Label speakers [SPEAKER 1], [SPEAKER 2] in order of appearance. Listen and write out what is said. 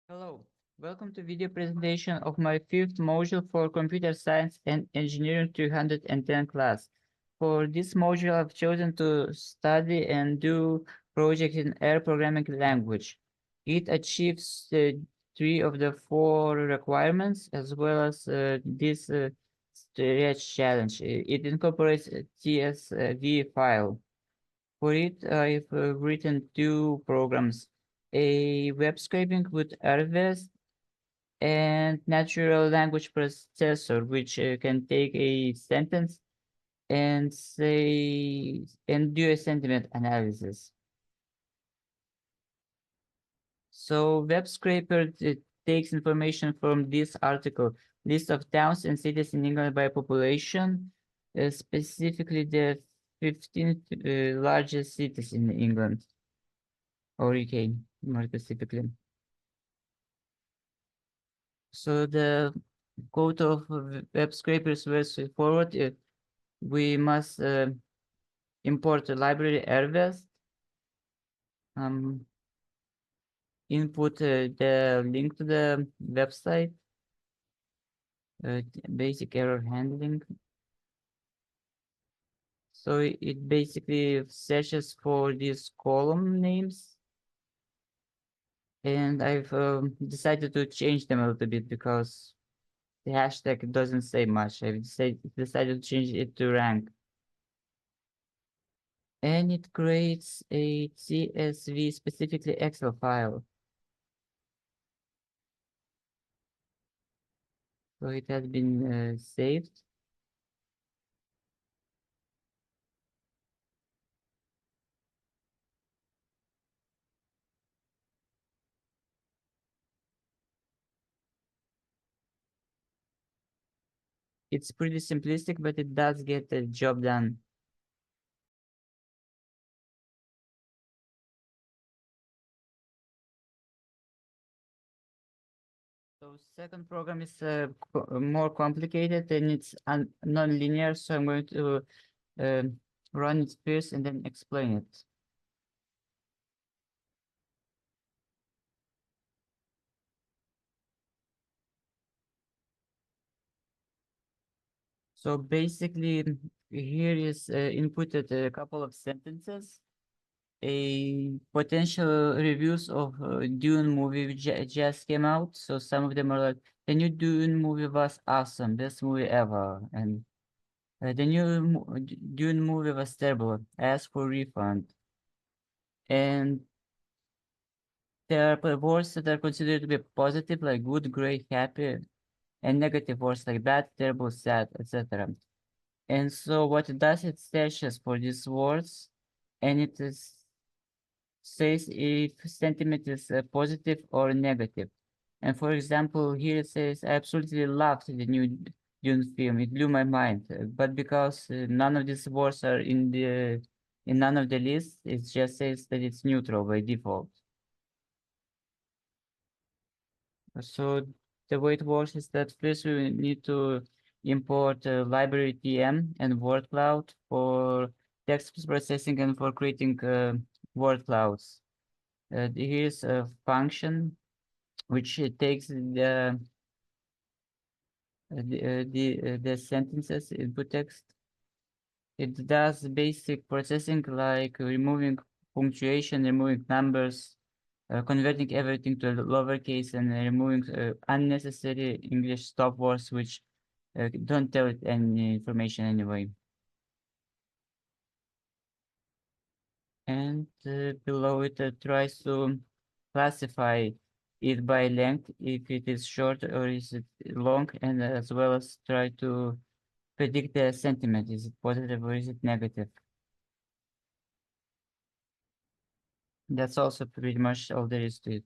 [SPEAKER 1] Hello, welcome to video presentation of my fifth module for Computer Science and Engineering 310 class. For this module, I've chosen to study and do project in R programming language. It achieves three of the four requirements as well as this stretch challenge. It incorporates a CSV file. For it, I've written two programs, a web scraping with RVest and natural language processor, which can take a sentence and do a sentiment analysis. So web scraper takes information from this article, list of towns and cities in England by population, specifically the 15 largest cities in England or UK, more specifically. So the code of web scrapers very straightforward. We must import the library RVest, input the link to the website, basic error handling. So it basically searches for these column names. And I've decided to change them a little bit because the hashtag doesn't say much. I've decided to change it to rank. And it creates a CSV, specifically Excel file. So it has been saved. It's pretty simplistic, but it does get the job done. So second program is more complicated and it's non-linear, so I'm going to uh, run it first and then explain it. So basically, here is inputted a couple of sentences, a potential reviews of Dune movie which just came out. So some of them are like, the new Dune movie was awesome, best movie ever, and the new Dune movie was terrible. Ask for refund. And there are words that are considered to be positive, like good, great, happy, and negative words like bad, terrible, sad, etc. And so what it does, it searches for these words, and says if sentiment is positive or negative. And for example, here it says, I absolutely loved the new Dune film. It blew my mind. But because none of these words are in none of the lists, it just says that it's neutral by default. So the way it works is that first we need to import library TM and word cloud for text processing and for creating word clouds. Here's a function which takes the sentences input text. It does basic processing like removing punctuation, removing numbers, converting everything to lowercase, and removing unnecessary English stop words which don't tell it any information anyway. And below it tries to classify it by length, if it is short or is it long, and as well as try to predict the sentiment. Is it positive or is it negative? That's also pretty much all there is to it.